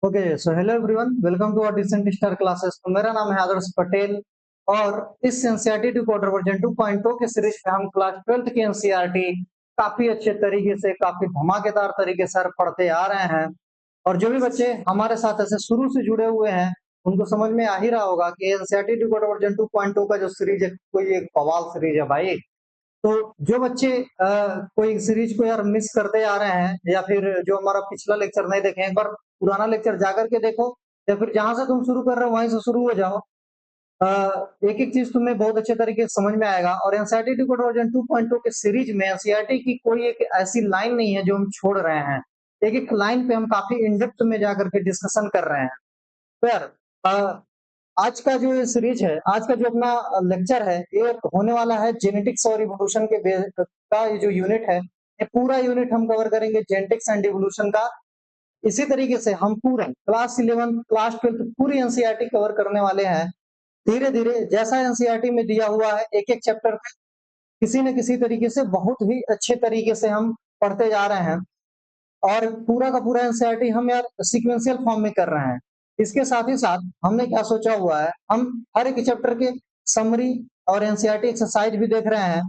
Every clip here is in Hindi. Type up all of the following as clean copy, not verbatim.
Okay, so hello everyone, welcome to our decent star classes. तो मेरा नाम है आदर्श पटेल और इस एनसीईआरटी टू क्वार्टर वर्जन 2.2 के सीरीज में हम क्लास 12th की एनसीईआरटी काफी अच्छे तरीके से, काफी धमाकेदार तरीके से पढ़ते आ रहे हैं। और जो भी बच्चे हमारे साथ ऐसे शुरू से जुड़े हुए हैं उनको समझ में आ ही रहा होगा कि एनसीईआरटी टू क्वार्टर वर्जन 2.2 का जो सीरीज है कोई एक बवाल सीरीज है भाई। तो जो बच्चे कोई सीरीज को यार मिस करते आ रहे हैं या फिर जो हमारा पिछला लेक्चर नहीं देखे, एक बार पुराना लेक्चर जा करके देखो या फिर जहां से तुम शुरू कर रहे हो वहीं से शुरू हो जाओ। एक एक चीज तुम्हें बहुत अच्छे तरीके से समझ में आएगा। और एनसीईआरटी डिकोड वर्जन 2.2 के सीरीज में एनसीईआरटी की कोई एक ऐसी लाइन नहीं है जो हम छोड़ रहे हैं। एक एक लाइन पे हम काफी इन डेप्थ में जाकर के डिस्कशन कर रहे हैं। तो यार अ, आज का जो ये सीरीज है, आज का जो अपना लेक्चर है, ये होने वाला है जेनेटिक्स और इवोल्यूशन के का ये जो यूनिट है, ये पूरा यूनिट हम कवर करेंगे जेनेटिक्स एंड इवोल्यूशन का। इसी तरीके से हम पूरा क्लास 11 क्लास 12 पूरी एनसीईआरटी कवर करने वाले हैं। धीरे धीरे जैसा एनसीईआरटी में दिया हुआ है एक एक चैप्टर पे किसी न किसी तरीके से बहुत ही अच्छे तरीके से हम पढ़ते जा रहे हैं। और पूरा का पूरा एनसीईआरटी हम यार सीक्वेंशियल फॉर्म में कर रहे हैं। इसके साथ ही साथ हमने क्या सोचा हुआ है, हम हर एक चैप्टर के समरी और एनसीईआरटी एक्सरसाइज भी देख रहे हैं।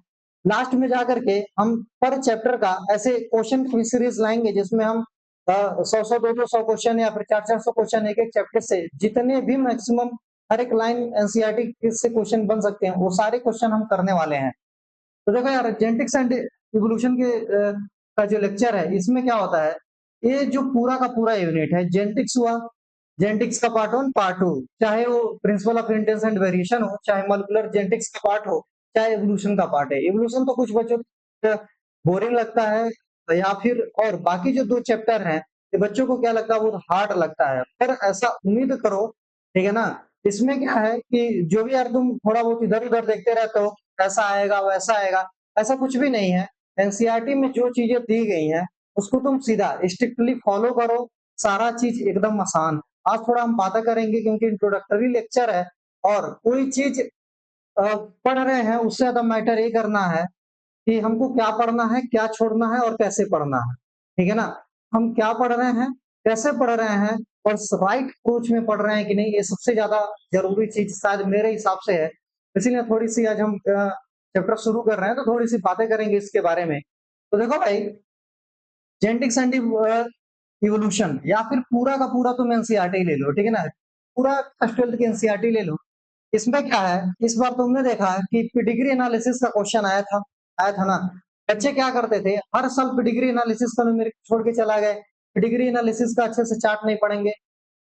लास्ट में जाकर के हम पर चैप्टर का ऐसे क्वेश्चन की सीरीज लाएंगे जिसमें हम 100 200 क्वेश्चन या फिर 400 क्वेश्चन एक एक चैप्टर से जितने भी मैक्सिमम हर एक लाइन एनसीईआरटी से क्वेश्चन बन सकते हैं वो सारे क्वेश्चन हम करने वाले हैं। तो देखो यार, जेनेटिक्स एंड इवोल्यूशन के का जो लेक्चर है इसमें क्या होता है, ये जो पूरा का पूरा यूनिट है जेनेटिक्स हुआ, जेनेटिक्स का पार्ट 1 पार्ट 2, चाहे वो principle of inheritance and variation हो, चाहे मॉलिक्यूलर जेनेटिक्स का पार्ट हो, चाहे इवोल्यूशन का पार्ट है। इवोल्यूशन तो कुछ बच्चों को बोरिंग लगता है या फिर और बाकी जो दो चैप्टर हैं ये बच्चों को क्या लगता है, वो हार्ड लगता है। पर ऐसा उम्मीद करो, ठीक है ना। इसमें क्या है कि जो भी यार तुम थोड़ा बहुत इधर उधर देखते रहते हो, ऐसा आएगा वैसा आएगा, ऐसा कुछ भी नहीं है। एनसीईआरटी में जो चीजें दी गई हैं उसको तुम सीधा स्ट्रिक्टली फॉलो करो, सारा चीज एकदम आसान। आज थोड़ा हम बातें करेंगे क्योंकि इंट्रोडक्टरी लेक्चर है और कोई चीज पढ़ रहे हैं उससे ज्यादा मैटर ये करना है कि हमको क्या पढ़ना है, क्या छोड़ना है और कैसे पढ़ना है। ठीक है ना। हम क्या पढ़ रहे हैं, कैसे पढ़ रहे हैं और राइट अप्रोच में पढ़ रहे हैं कि नहीं, ये सबसे ज्यादा जरूरी चीज शायद मेरे हिसाब से है। इसीलिए थोड़ी सी आज हम चैप्टर शुरू कर रहे हैं तो थोड़ी सी बातें करेंगे इसके बारे में। तो देखो भाई, जेनेटिक्स एंड इवोल्यूशन या फिर पूरा का पूरा तुम एनसीईआरटी ले लो, ठीक है ना। पूरा फर्स्ट 12th की एनसीईआरटी ले लो। इसमें क्या है, इस बार तुमने देखा है कि पेडिग्री एनालिसिस का क्वेश्चन आया था ना। बच्चे क्या करते थे, हर साल पेडिग्री एनालिसिस का मेरे छोड़ के चला गए, पेडिग्री एनालिसिस का अच्छे से चार्ट नहीं पढ़ेंगे।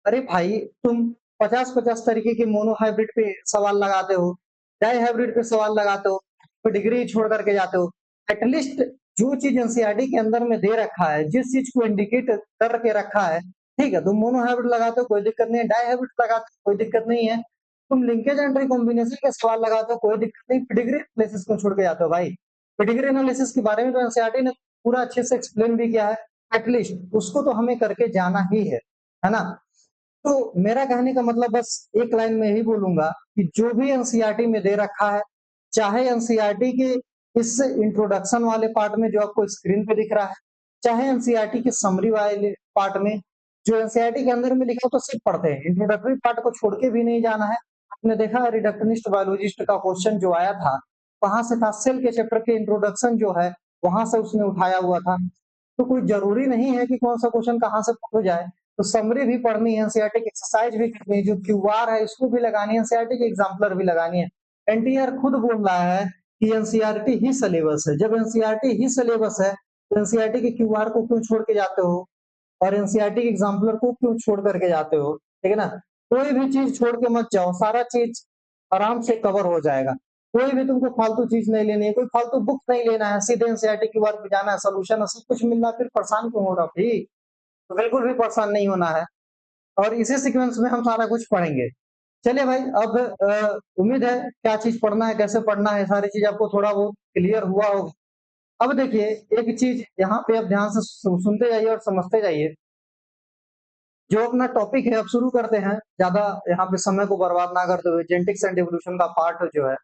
अरे भाई, तुम 50-50 तरीके के मोनो हाइब्रिड पे सवाल लगाते हो, डाई हाइब्रिड पे सवाल लगाते हो, पेडिग्री छोड़ करके जाते हो। एटलीस्ट जो चीज एनसीईआरटी के अंदर में दे रखा है, जिस चीज को इंडिकेट कर के रखा है, ठीक है, तुम मोनो हाइब्रिड लगाते हो कोई दिक्कत नहीं है, डाई हाइब्रिड लगाते हो कोई दिक्कत नहीं है, तुम लिंकेज एंड रिकॉम्बिनेशन के सवाल लगाते हो कोई दिक्कत नहीं, पेडिग्री एनालिसिस को छोड़ के जाते हो भाई। पेडिग्री एनालिसिस के बारे में तो एनसीईआरटी ने पूरा अच्छे से एक्सप्लेन भी किया है। एटलीस्ट उसको तो हमें करके जाना ही है ना। तो मेरा कहने का मतलब बस एक लाइन में यही बोलूंगा कि जो भी एनसीईआरटी में दे रखा है, चाहे एनसीईआरटी के इस इंट्रोडक्शन वाले पार्ट में जो आपको स्क्रीन पे दिख रहा है, चाहे एनसीईआरटी के समरी वाले पार्ट में, जो एनसीईआरटी के अंदर में लिखा तो सिर्फ पढ़ते हैं, इंट्रोडक्टरी पार्ट को छोड़ के भी नहीं जाना है। आपने देखा रिडक्शनिस्ट बायोलॉजिस्ट का क्वेश्चन जो आया था वहां से था, सेल के चैप्टर के इंट्रोडक्शन जो है वहां से उसने उठाया हुआ था। तो कोई जरूरी नहीं है कि कौन सा क्वेश्चन कहाँ से हो जाए। तो समरी भी पढ़नी है, एनसीईआरटी की एक्सरसाइज भी करनी है, जो क्यूआर है इसको भी लगानी है, एनसीईआरटी की एग्जाम्पलर भी लगानी है। एनटीआर खुद बोल रहा है कि एनसीईआरटी ही सिलेबस है। जब एनसीईआरटी ही सिलेबस है तो एनसीईआरटी के क्यूआर को क्यों छोड़ के जाते हो और एनसीईआरटी के एग्जाम्पलर को क्यों छोड़ करके जाते हो, ठीक है ना। कोई भी चीज छोड़ के मत जाओ, सारा चीज आराम से कवर हो जाएगा। कोई भी तुमको फालतू चीज नहीं लेनी है, कोई फालतू बुक नहीं लेना है, सीधे एनसीईआरटी क्यूआर पे जाना है, सोल्यूशन है, सब कुछ मिलना, फिर परेशान क्यों हो रहा भाई। तो बिल्कुल भी परेशान नहीं होना है और इसी सीक्वेंस में हम सारा कुछ पढ़ेंगे। चलिए भाई, अब उम्मीद है क्या चीज पढ़ना है, कैसे पढ़ना है, सारी चीज आपको थोड़ा बहुत क्लियर हुआ होगा। अब देखिए, एक चीज यहाँ पे आप ध्यान से सुनते जाइए और समझते जाइए। जो अपना टॉपिक है अब शुरू करते हैं, ज्यादा यहाँ पे समय को बर्बाद ना करते हुए। जेनेटिक्स एंड इवोल्यूशन का पार्ट जो है,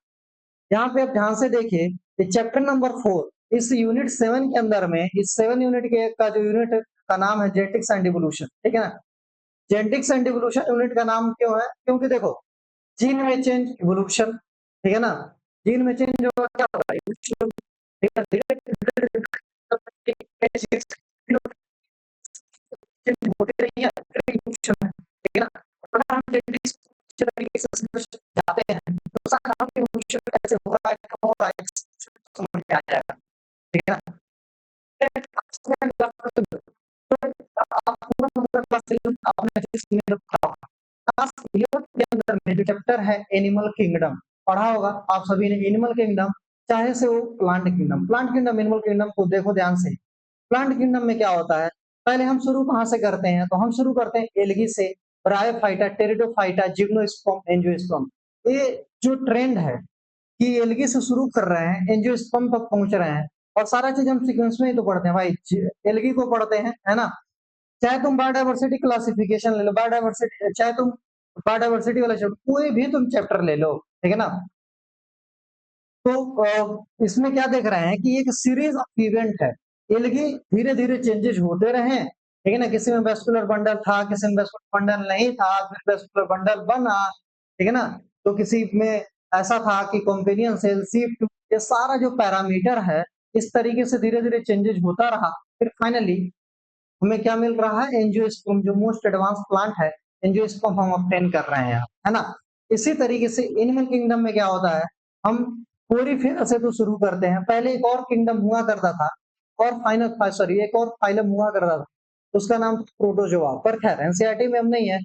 यहाँ पे आप ध्यान से देखिए, चैप्टर नंबर 4 इस यूनिट 7 के अंदर में, इस 7 यूनिट के का जो यूनिट का नाम है जेनेटिक्स एंड इवोल्यूशन, ठीक है ना। जेनेटिक्स एंड इवोल्यूशन यूनिट का नाम क्यों है? क्योंकि देखो जीन में चेंज इवोल्यूशन, ठीक है ना, जीन में चेंज होगा क्या होगा evolution, ठीक है, धीरे-धीरे चेंज होते रही है, evolution है, ठीक है ना। अगर हम जेनेटिक्स अच्छे तरीके से समझ जाते हैं तो सारा काम evolution कैसे हो रहा है, कब हो रहा है, समझ में आ जाएगा, ठीक है ना। जो चैप्टर है एनिमल किंगडम पढ़ा होगा आप सभी ने, एनिमल किंगडम, चाहे से वो plant kingdom, plant kingdom, animal kingdom को देखो ध्यान से। प्लांट किंगडम में क्या होता है, पहले हम शुरू कहां से करते हैं, तो हम शुरू करते हैं एल्गी से, ब्रायोफाइटा, टेरिडोफाइटा, जिम्नोस्पर्म, एंजियोस्पर्म। ये जो ट्रेंड है कि एल्गी से शुरू कर रहे हैं, एंजियोस्पर्म तक पहुंच रहे हैं, और सारा चीज हम सीक्वेंस में ही तो पढ़ते हैं भाई, एल्गी को पढ़ते हैं, है ना। चाहे तुम बायोडायवर्सिटी क्लासिफिकेशन ले लो, बायोडायवर्सिटी, चाहे तुम बायोडायवर्सिटी वाला चैप्टर, कोई भी तुम चैप्टर ले लो, ठीक है ना। तो इसमें क्या देख रहे हैं कि एक सीरीज ऑफ इवेंट है, एल्गी धीरे धीरे चेंजेस होते रहे, ठीक है ना। किसी में वेस्कुलर बंडल था, किसी में वेस्कुलर बंडल नहीं था, फिर वेस्कुलर बंडल बना, ठीक है ना। तो किसी में ऐसा था कि कॉम्पेनियन सेल, सीप, ये सारा जो पैरामीटर है इस तरीके से धीरे धीरे चेंजेस होता रहा, फिर फाइनली हमें क्या मिल रहा है, एंजियोस्पर्म, जो मोस्ट एडवांस प्लांट है, एंजियोस्पर्म हम ऑब्टेन कर रहे हैं, है ना। इसी तरीके से एनिमल किंगडम में क्या होता है, हम कोरीफेरा से तो शुरू करते हैं, पहले एक और किंगडम हुआ करता था, और फाइनल सॉरी एक और फाइलम हुआ करता था, उसका नाम प्रोटोजोआ, पर खैर एनसीईआरटी में हम नहीं है,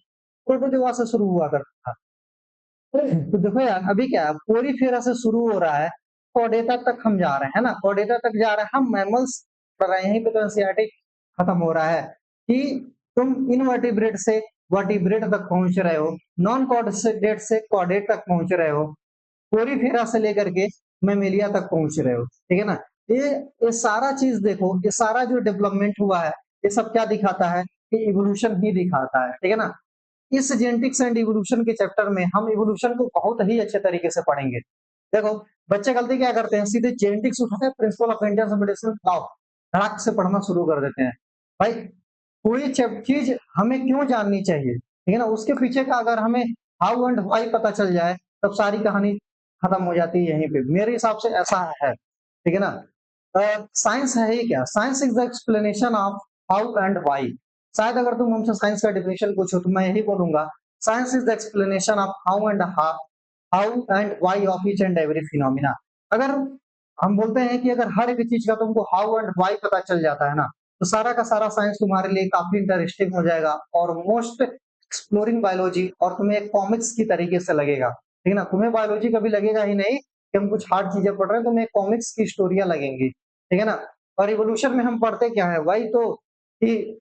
प्रोटोजोआ से शुरू हुआ करता था। तो देखो यार अभी क्या है, कोरीफेरा से शुरू हो रहा है, कॉर्डेटा तक हम जा रहे हैं ना, कॉर्डेटा तक जा रहे हैं हम, मैमल्स पढ़ रहे हैं, यहीं पे तो एनसीईआरटी खत्म हो रहा है कि तुम इनवर्टिब्रेट से वर्टिब्रेट तक पहुंच रहे हो, नॉन कॉर्डेट से कॉर्डेट तक पहुंच रहे हो, कोरीफेरा से लेकर के मैमेलिया तक पहुंच रहे हो, ठीक है ना। ये सारा चीज देखो, ये सारा जो डेवलपमेंट हुआ है, ये सब क्या दिखाता है कि इवोल्यूशन ही दिखाता है, ठीक है ना। इस जेनेटिक्स एंड इवोल्यूशन के चैप्टर में हम इवोल्यूशन को बहुत ही अच्छे तरीके से पढ़ेंगे। देखो बच्चे गलती क्या करते हैं, सीधे जेनेटिक्स उठाते हैं, प्रिंसिपल ऑफ इंडियन मेडिसिन लाओ, धड़ाक से पढ़ना शुरू कर देते हैं। भाई कोई चीज हमें क्यों जाननी चाहिए, ठीक है ना, उसके पीछे का अगर हमें हाउ एंड व्हाई पता चल जाए तब सारी कहानी खत्म हो जाती है यहीं पे, मेरे हिसाब से ऐसा है, ठीक है ना। साइंस है ही क्या, science is the explanation of how and why. शायद अगर तुम हमसे साइंस का डिफिनेशन पूछो तो मैं यही बोलूंगा, science is the explanation of how and why of each and every phenomena. अगर हम बोलते हैं कि अगर हर एक चीज का तुमको हाउ एंड व्हाई पता चल जाता है ना, तो सारा का सारा साइंस तुम्हारे लिए काफी इंटरेस्टिंग हो जाएगा और मोस्ट एक्सप्लोरिंग बायोलॉजी, और तुम्हें एक कॉमिक्स की तरीके से लगेगा, ठीक है ना। तुम्हें बायोलॉजी कभी लगेगा ही नहीं कि हम कुछ हार्ड चीजें पढ़ रहे हैं, तुम्हें कॉमिक्स की स्टोरियां लगेंगी, ठीक है ना। और इवोल्यूशन में हम पढ़ते क्या है, वही तो कि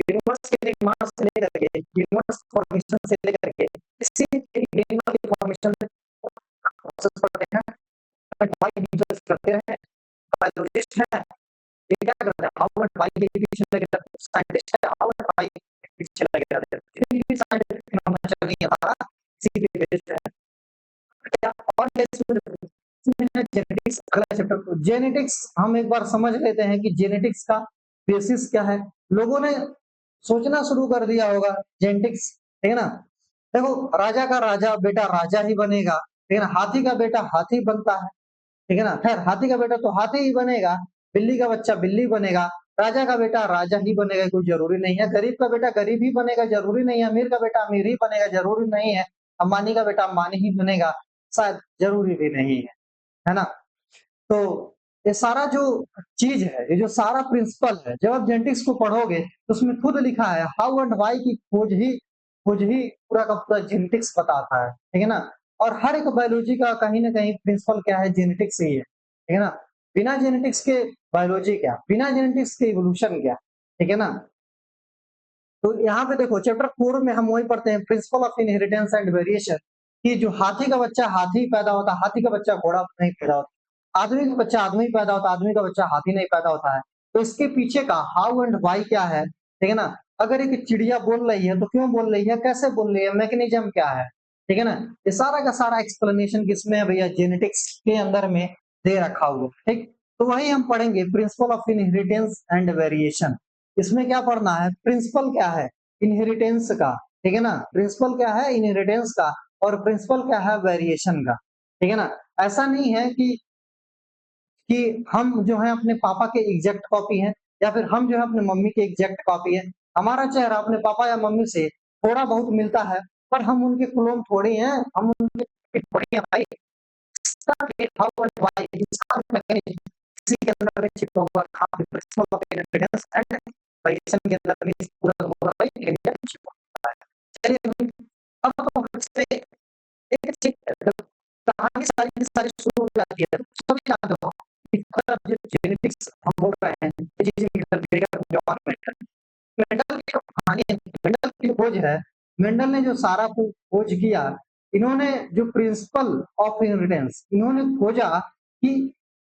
यूनिवर्स के निर्माण से लेकर के, यूनिवर्स फॉर्मेशन से लेकर के किसी एनिमल की फॉर्मेशन प्रोसेस पढ़ते हैं, भाई रिसर्च करते हैं, बायोलॉजिस्ट हैं, ये क्या करते हैं, हाउ एंड व्हाई के पीछे लगे रहते हैं, साइंटिस्ट है, हाउ एंड व्हाई के पीछे लगे रहते हैं, फिर भी साइंटिफिक नाम चल नहीं रहा, इसी की वजह से है। क्या और जेनेटिक्स, अगला चैप्टर जेनेटिक्स, हम एक बार समझ लेते हैं कि जेनेटिक्स का बेसिस क्या है। लोगों ने सोचना शुरू कर दिया होगा जेनेटिक्स, ठीक है ना। देखो राजा का राजा बेटा राजा ही बनेगा, ठीक है ना, हाथी का बेटा हाथी बनता है, ठीक है ना, खैर हाथी का बेटा तो हाथी ही बनेगा, बिल्ली का बच्चा बिल्ली बनेगा, राजा का बेटा राजा ही बनेगा, कोई जरूरी नहीं है, गरीब का बेटा गरीब ही बनेगा, जरूरी नहीं है, अमीर का बेटा अमीर ही बनेगा, जरूरी नहीं है, अंबानी का बेटा अंबानी ही बनेगा, शायद जरूरी भी नहीं है ना। तो ये सारा जो चीज है, ये जो सारा प्रिंसिपल है, जब आप जेनेटिक्स को पढ़ोगे तो उसमें खुद लिखा है हाउ एंड व्हाई की खोज ही पूरा का पूरा जेनेटिक्स बताता है, ठीक है ना। और हर एक बायोलॉजी का कहीं ना कहीं प्रिंसिपल क्या है, जेनेटिक्स ही है, ठीक है ना। बिना जेनेटिक्स के बायोलॉजी क्या, बिना जेनेटिक्स के इवोल्यूशन क्या, ठीक है ना। तो यहाँ पे देखो चैप्टर 4 में हम वही पढ़ते हैं, principle of inheritance and variation, कि जो हाथी का बच्चा हाथी पैदा होता है, हाथी का बच्चा घोड़ा नहीं पैदा होता, आदमी का बच्चा आदमी पैदा होता है, आदमी का बच्चा हाथी नहीं पैदा होता है। तो इसके पीछे का हाउ एंड व्हाई क्या है, ठीक है ना। अगर एक चिड़िया बोल रही है तो क्यों बोल रही है, कैसे बोल रही है, मैकेनिज्म क्या है, ठीक है ना। ये सारा का सारा एक्सप्लेनेशन किसमें है भैया, जेनेटिक्स के अंदर में दे रखा हुआ, ठीक। तो वही हम पढ़ेंगे, principle of inheritance and variation. इसमें क्या पढ़ना है, प्रिंसिपल क्या है, इनहेरिटेंस का, ठीक है ना। प्रिंसिपल क्या है, इनहेरिटेंस का, और प्रिंसिपल क्या है, वेरिएशन का, ठीक है ना। ऐसा नहीं है कि हम जो है अपने पापा के एग्जैक्ट कॉपी हैं, या फिर हम जो है अपने मम्मी के एग्जैक्ट कॉपी है। हमारा चेहरा अपने पापा या मम्मी से थोड़ा बहुत मिलता है, पर हम उनके क्लोन थोड़ी हैं, हम उनके थोड़ी हैं भाई। इसका भेदभाव और why, इसका mechanism, किसी के अंदर में छिपा हुआ था, principle of inheritance and variation के अंदर में पूरा होगा भाई, inheritance छिपा हुआ है। चलिए भाई, अब हम फिर से एक चीज, कहानी सारी की सारी शुरू हो जाती है। सभी जानते हो कि अगर जो जेनेटिक्स हम बोल रहे हैं, ये चीजें मेंडल की जो कहानी है, मेंडल की जो खोज है, मेंडल ने जो सारा खोज किया, इन्होंने जो प्रिंसिपल ऑफ इनहेरिटेंस, इन्होंने खोजा कि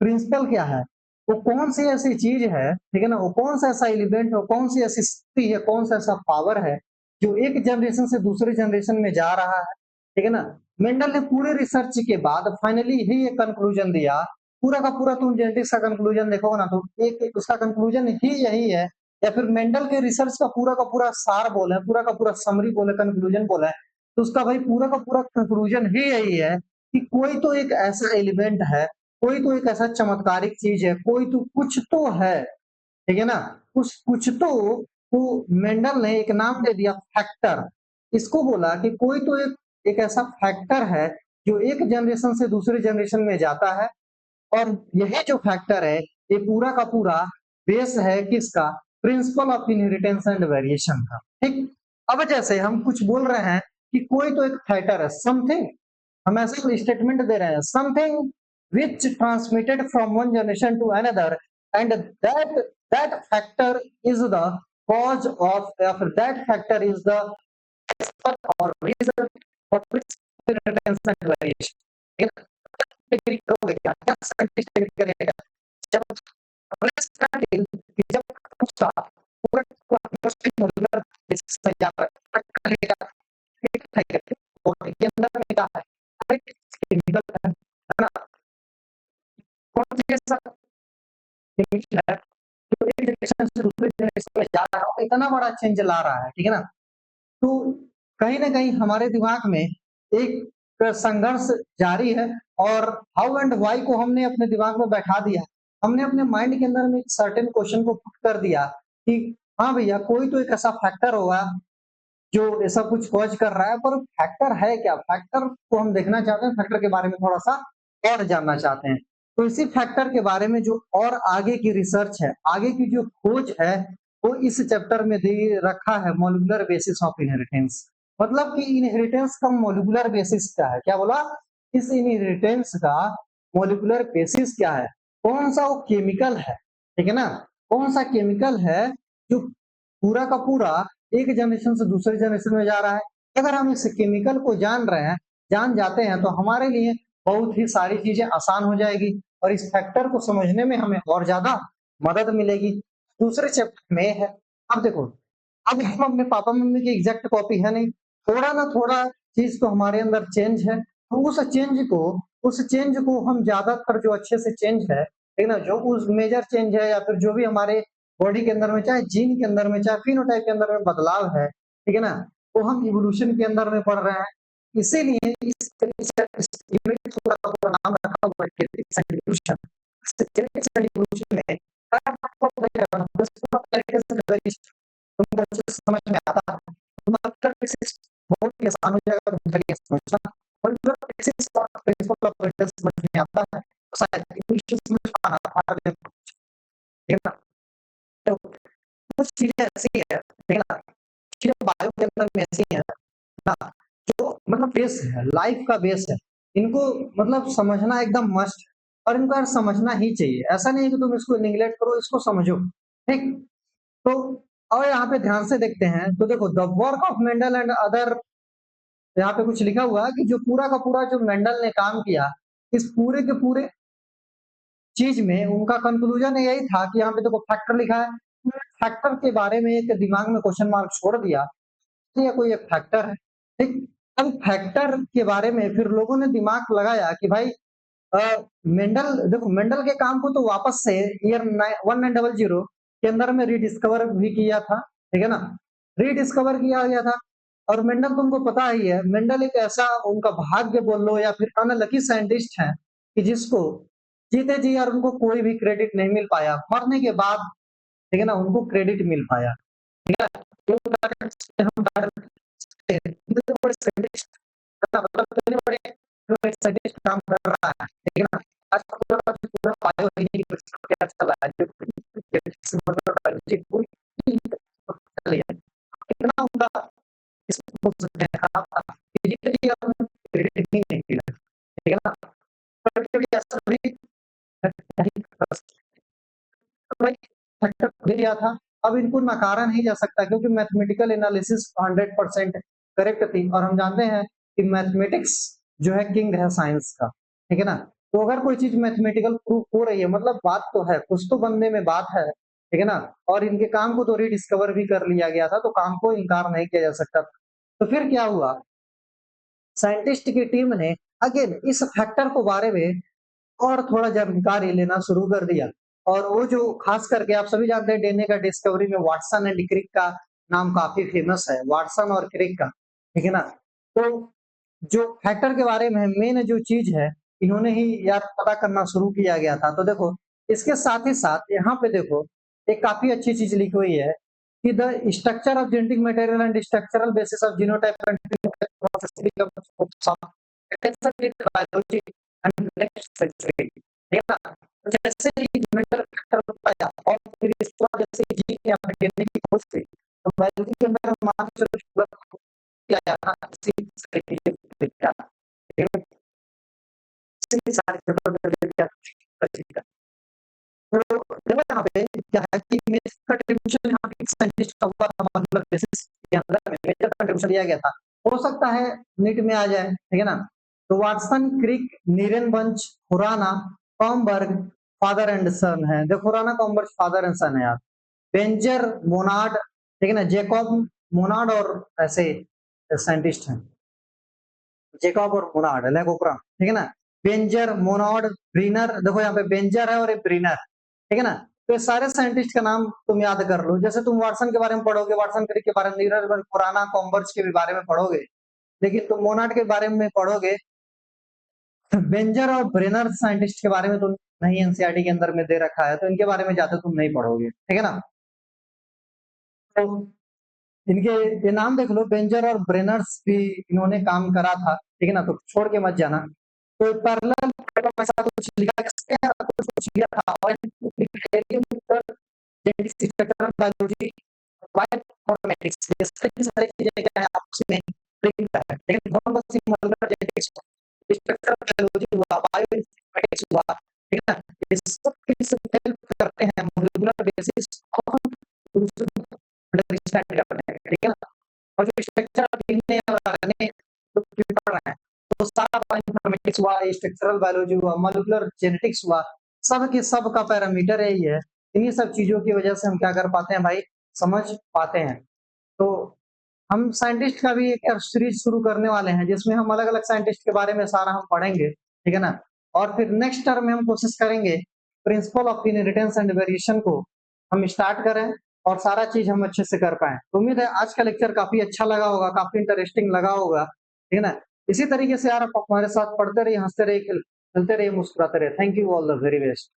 प्रिंसिपल क्या है, वो कौन सी ऐसी चीज है, ठीक है ना, वो कौन सा ऐसा एलिमेंट है, कौन सी ऐसी शक्ति है, कौन सा ऐसा पावर है जो एक जनरेशन से दूसरे जनरेशन में जा रहा है, ठीक है ना। मेंडल ने पूरे रिसर्च के बाद फाइनली ही एक कंक्लूजन दिया, पूरा का पूरा तुम जेनेटिक्स का कंक्लूजन देखोगे ना तो एक उसका कंक्लूजन ही यही है, या फिर मेंडल के रिसर्च का पूरा सार बोले, पूरा का पूरा समरी बोले, कंक्लूजन बोले, तो उसका भाई पूरा का पूरा कंक्लूजन ही यही है कि कोई तो एक ऐसा एलिमेंट है, कोई तो एक ऐसा चमत्कारिक चीज है, कोई तो कुछ तो है, ठीक है ना। उस कुछ तो को मेंडल ने एक नाम दे दिया, फैक्टर। इसको बोला कि कोई तो एक ऐसा फैक्टर है जो एक जनरेशन से दूसरे जनरेशन में जाता है, और यही जो फैक्टर है, ये पूरा का पूरा बेस है किसका, principle of inheritance and variation का, ठीक। अब जैसे हम कुछ बोल रहे हैं कि कोई तो एक फैक्टर है, समथिंग, हम ऐसे स्टेटमेंट दे रहे हैं, something which transmitted from one generation to another, and that factor is the cause of, या फिर दैट फैक्टर इज द और reason for inheritance and variation. Degree करोगे क्या, क्या साइंटिस्ट डिग्री करेगा जब जब उसका पूरा मॉलिक्यूलर बेसिस या करेगा, ठीक है, और के अंदर में क्या है, एक केमिकल है ना, कौन सी ऐसा केमिकल है जो एक जनरेशन से दूसरे जनरेशन में जा रहा है, इतना बड़ा चेंज ला रहा है, ठीक है ना। तो कहीं ना कहीं हमारे दिमाग में एक संघर्ष जारी है, और हाउ एंड व्हाई को हमने अपने दिमाग में बैठा दिया, हमने अपने माइंड के अंदर में एक सर्टेन क्वेश्चन को पुट कर दिया कि हाँ भैया, कोई तो एक ऐसा फैक्टर होगा जो ऐसा कुछ कॉज कर रहा है, पर फैक्टर है क्या, फैक्टर को हम देखना चाहते हैं, फैक्टर के बारे में थोड़ा सा और जानना चाहते हैं। तो इसी फैक्टर के बारे में जो और आगे की रिसर्च है, आगे की जो खोज है, वो इस चैप्टर में दे रखा है, मॉलिक्यूलर बेसिस ऑफ इनहेरिटेंस। मतलब कि इनहेरिटेंस का मॉलिक्यूलर बेसिस क्या है, क्या बोला, इस इनहेरिटेंस का मॉलिक्यूलर बेसिस क्या है, कौन सा वो केमिकल है, ठीक है ना, कौन सा केमिकल है जो पूरा का पूरा एक जनरेशन से दूसरे जनरेशन में जा रहा है। अगर हम इस केमिकल को जान रहे हैं, जान जाते हैं, तो हमारे लिए बहुत ही सारी चीजें आसान हो जाएगी, और इस फैक्टर को समझने में हमें और ज्यादा मदद मिलेगी। दूसरे चैप्टर में है, अब देखो, अब हम अपने पापा मम्मी की एग्जैक्ट कॉपी है नहीं, थोड़ा ना थोड़ा चीज तो हमारे अंदर चेंज है, तो उस चेंज को हम ज्यादातर जो अच्छे से चेंज है, ठीक है ना, जो उस मेजर चेंज है, या फिर जो भी हमारे बॉडी के अंदर में, चाहे जीन के अंदर में, चाहे फिनोटाइप के अंदर में बदलाव है, ठीक है ना, तो हम इवोल्यूशन के अंदर में पढ़ रहे हैं। इसीलिए इस यूनिट को पूरा नाम रखा हुआ है genetics and evolution. Genetics and evolution में तुमको अच्छे से समझ में आता है, तुम्हारा बहुत ही आसान हो जाएगा तुम समझना, और जब प्रिंसिपल ऑफ इनहेरिटेंस समझ में आता है, तो शायद इवोल्यूशन समझ पाना ठीक है ना। तो कुछ चीजें ऐसी है, ठीक है ना, चीजें बायो के अंदर में ऐसी है ना, जो मतलब बेस है, लाइफ का बेस है, इनको मतलब समझना एकदम मस्ट, और इनको यार समझना ही चाहिए, ऐसा नहीं है कि तुम इसको निगलेक्ट करो, इसको समझो, ठीक। तो और यहाँ पे ध्यान से देखते हैं, तो देखो, the work of Mendel and other, यहाँ पे कुछ लिखा हुआ है कि जो पूरा का पूरा जो मेंडल ने काम किया, इस पूरे के पूरे चीज में उनका कंक्लूजन यही था कि यहाँ पे देखो फैक्टर लिखा है, फैक्टर के बारे में एक दिमाग में क्वेश्चन मार्क छोड़ दिया, तो ये कोई एक फैक्टर है, ठीक। अब फैक्टर के बारे में फिर लोगों ने दिमाग लगाया कि भाई मेंडल, देखो मेंडल के काम को तो वापस से ईयर 1900 के अंदर में रिडिस्कवर भी किया था, ठीक है ना, रीडिस्कवर किया गया था। और मेंडल तुमको पता ही है, मेंडल एक ऐसा उनका भाग्य बोल लो या फिर अनलकी साइंटिस्ट है कि जिसको जीते जी यार उनको कोई भी क्रेडिट नहीं मिल पाया, मरने के बाद ठीक है ना उनको क्रेडिट मिल पाया। ठीक है, तो हम इतने बड़े साइंटिस्ट मतलब इतने बड़े साइंटिस्ट काम कर रहा है, ठीक है ना। आज पूरा पायो ही नहीं कुछ क्या चला है जो कितना उनका इसमें हो सकता है आप क्रेडिट नहीं मिला, ठीक है ना। पर कभी ऐसा नहीं दिया था। अब इनको नकारा नहीं जा सकता क्योंकि मैथमेटिकल एनालिसिस 100% करेक्ट थी और हम जानते हैं कि मैथमेटिक्स जो है किंग है साइंस का, ठीक है ना। तो अगर कोई चीज मैथमेटिकल प्रूफ हो रही है मतलब बात तो है, कुछ तो बनने में बात है, ठीक है ना। और इनके काम को तो रीडिस्कवर भी कर लिया गया था तो काम को इनकार नहीं किया जा सकता। तो फिर क्या हुआ, साइंटिस्ट की टीम ने अगेन इस फैक्टर को बारे में और थोड़ा जानकारी लेना शुरू कर दिया। और वो जो खास करके आप सभी जानते हैं डीएनए का डिस्कवरी में वाटसन एंड क्रिक का नाम काफी फेमस है, वाटसन और क्रिक का, ठीक है ना। तो जो फैक्टर के बारे में मेन जो चीज है इन्होंने ही यार पता करना शुरू किया गया था। तो देखो इसके साथ ही साथ यहाँ पे देखो एक काफी अच्छी चीज लिखी हुई है कि the structure of genetic material and structural basis of genotype biology and next century, ठीक है ना। जैसे ही मेंटल फैक्टर बताया और फिर इसके बाद जैसे जी ने अपने डीएनए की खोज की तो बायोलॉजी के अंदर मान के चलो शुरुआत किया जाता है इसी तरीके से क्या, ठीक है। इसी सारे पेपर में क्या ठीक है। तो देखो यहाँ पे क्या है कि मेरे कंट्रीब्यूशन यहाँ पे साइंटिस्ट का हुआ था मतलब बेसिस के अंदर मेजर कंट्रीब्यूशन दिया गया था। हो सकता है नीट में आ जाए, ठीक है ना। तो Watson, Crick, Nirenberg, Khorana, Kornberg father and son है। देखो Khorana Kornberg father and son है यार। बेंजर, मोनार्ड, ठीक है ना, जेकॉब मोनार्ड और ऐसे साइंटिस्ट हैं, जेकॉब और मोनार्ड लेगोप्रा, ठीक है ना। बेंजर, मोनार्ड, ब्रीनर, देखो यहाँ पे बेंजर है और एक ब्रीनर, ठीक है ना। तो ये सारे साइंटिस्ट का नाम तुम याद कर लो। जैसे तुम वाटसन के बारे में पढ़ोगे, वाटसन क्रिक के बारे में, नीरज खुराना कॉम्बर्ज के भी बारे में पढ़ोगे, लेकिन तुम मोनार्ड के बारे में पढ़ोगे, बेंजर और ब्रेनर साइंटिस्ट के बारे में तुम नहीं एनसीईआरटी के अंदर में दे रखा है तो इनके बारे में ज्यादा तुम नहीं पढ़ोगे, ठीक है ना। तो इनके ये नाम देख लो, बेंजर और ब्रेनर्स भी इन्होंने काम करा था, ठीक है ना, तो छोड़ के मत जाना। तो पैरेलल ऐसा कुछ लिखा कुछ लिया था और बायोलॉजी बायोइन्फॉर्मेटिक्स ये सारी चीजें क्या है आपस में लिंक है, लेकिन बहुत सी जेनेटिक्स स्ट्रक्चरल बायोलॉजी हुआ, बायोइन्फॉर्मेटिक्स हुआ, ठीक है ना। ये सब किस हेल्प करते हैं मॉलिक्यूलर बेसिस ऑन अंडरस्टैंड करने में, ठीक है ना। और जो स्ट्रक्चर डीएनए और आरएनए जो पढ़ रहे हैं तो सारा बायोइन्फॉर्मेटिक्स हुआ, स्ट्रक्चरल बायोलॉजी हुआ, मॉलिक्यूलर जेनेटिक्स हुआ, सब के सब का पैरामीटर यही है। इन्हीं सब चीजों की वजह से हम क्या कर पाते हैं भाई, समझ पाते हैं। तो हम साइंटिस्ट का भी एक सीरीज शुरू करने वाले हैं जिसमें हम अलग अलग साइंटिस्ट के बारे में सारा हम पढ़ेंगे, ठीक है ना। और फिर नेक्स्ट टर्म में हम कोशिश करेंगे principle of inheritance and variation को हम स्टार्ट करें और सारा चीज हम अच्छे से कर पाए। तो उम्मीद है आज का लेक्चर काफी अच्छा लगा होगा, काफी इंटरेस्टिंग लगा होगा, ठीक है ना। इसी तरीके से यार आप हमारे साथ पढ़ते रहिए, हंसते रहिए, खेलते रहिए, मुस्कुराते रहिए। Thank you all the very best.